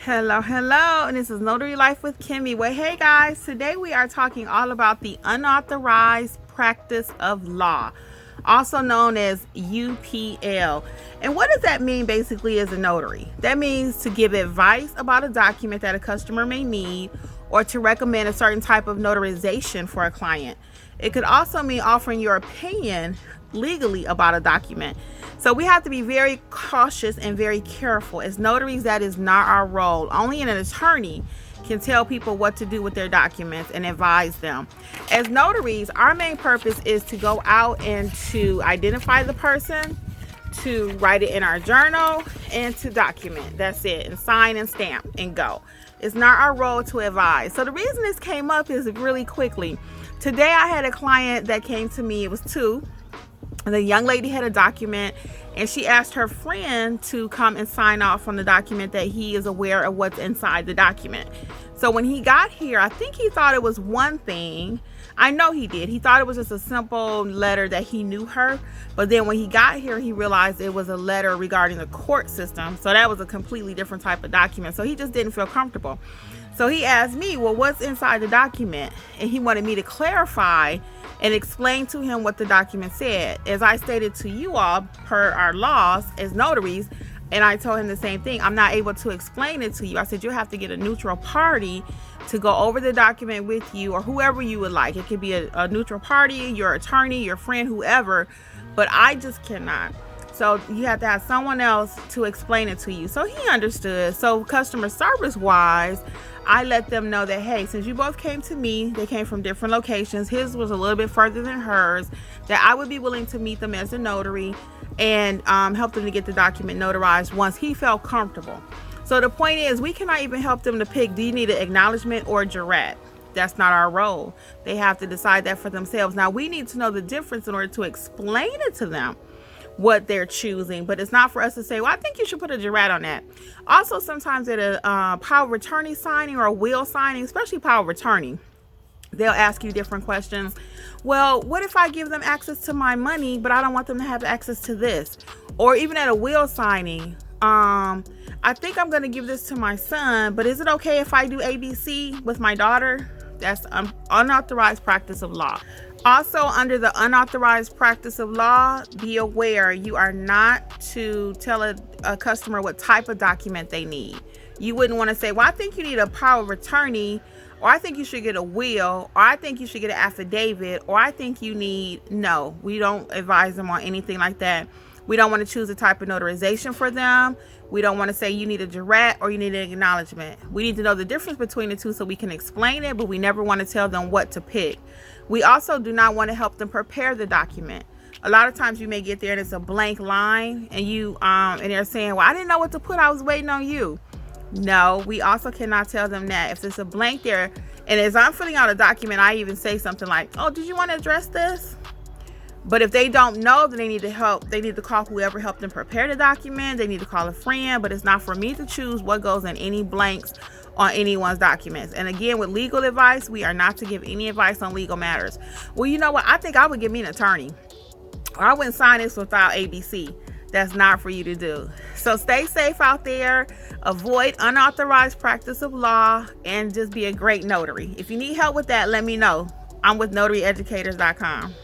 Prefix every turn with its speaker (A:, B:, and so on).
A: Hello, and this is Notary Life with Kimmi. Well, hey guys, today we are talking all about the unauthorized practice of law, also known as UPL. And what does that mean basically as a notary? That means to give advice about a document that a customer may need, or to recommend a certain type of notarization for a client. It could also mean offering your opinion legally about a document. So we have to be very cautious and very careful. As notaries, that is not our role. Only an attorney can tell people what to do with their documents and advise them. As notaries, our main purpose is to go out and to identify the person, to write it in our journal, and to document. That's it. And sign and stamp and go. It's not our role to advise. So the reason this came up is really quickly. Today I had a client that came to me. It was two. The young lady had a document, and she asked her friend to come and sign off on the document that he is aware of what's inside the document. So when he got here, I think he thought it was one thing. I know he did. He thought it was just a simple letter that he knew her. But then when he got here, he realized it was a letter regarding the court system. So that was a completely different type of document. So he just didn't feel comfortable. So he asked me, well, what's inside the document? And he wanted me to clarify and explain to him what the document said. As I stated to you all, per our laws as notaries, and I told him the same thing, I'm not able to explain it to you. I said, you'll have to get a neutral party to go over the document with you, or whoever you would like. It could be a neutral party, your attorney, your friend, whoever, but I just cannot. So you have to have someone else to explain it to you. So he understood. So customer service wise, I let them know that, hey, since you both came to me, they came from different locations. His was a little bit further than hers, that I would be willing to meet them as a notary and help them to get the document notarized once he felt comfortable. So the point is, we cannot even help them to pick, do you need an acknowledgement or a jurat? That's not our role. They have to decide that for themselves. Now, we need to know the difference in order to explain it to them, what they're choosing, but it's not for us to say, well, I think you should put a jurat on that. Also, sometimes at a power of attorney signing or a will signing, especially power of attorney, they'll ask you different questions. Well, what if I give them access to my money, but I don't want them to have access to this? Or even at a will signing, I think I'm going to give this to my son, but is it okay if I do ABC with my daughter? That's unauthorized practice of law. Also, under the unauthorized practice of law, be aware you are not to tell a customer what type of document they need. You wouldn't want to say, well, I think you need a power of attorney, or I think you should get a will, or I think you should get an affidavit, or I think you need, no, we don't advise them on anything like that. We don't want to choose a type of notarization for them. We don't want to say you need a jurat or you need an acknowledgement. We need to know the difference between the two so we can explain it, but we never want to tell them what to pick. We also do not want to help them prepare the document. A lot of times you may get there and it's a blank line, and and they're saying, well, I didn't know what to put. I was waiting on you. No, we also cannot tell them that. If there's a blank there, and as I'm filling out a document, I even say something like, oh, did you want to address this? But if they don't know, then they need to help. They need to call whoever helped them prepare the document. They need to call a friend, but it's not for me to choose what goes in any blanks on anyone's documents. And again, with legal advice, we are not to give any advice on legal matters. Well, you know what? I think I would give me an attorney, or I wouldn't sign this without ABC. That's not for you to do. So stay safe out there. Avoid unauthorized practice of law, and just be a great notary. If you need help with that, let me know. I'm with notaryeducators.com.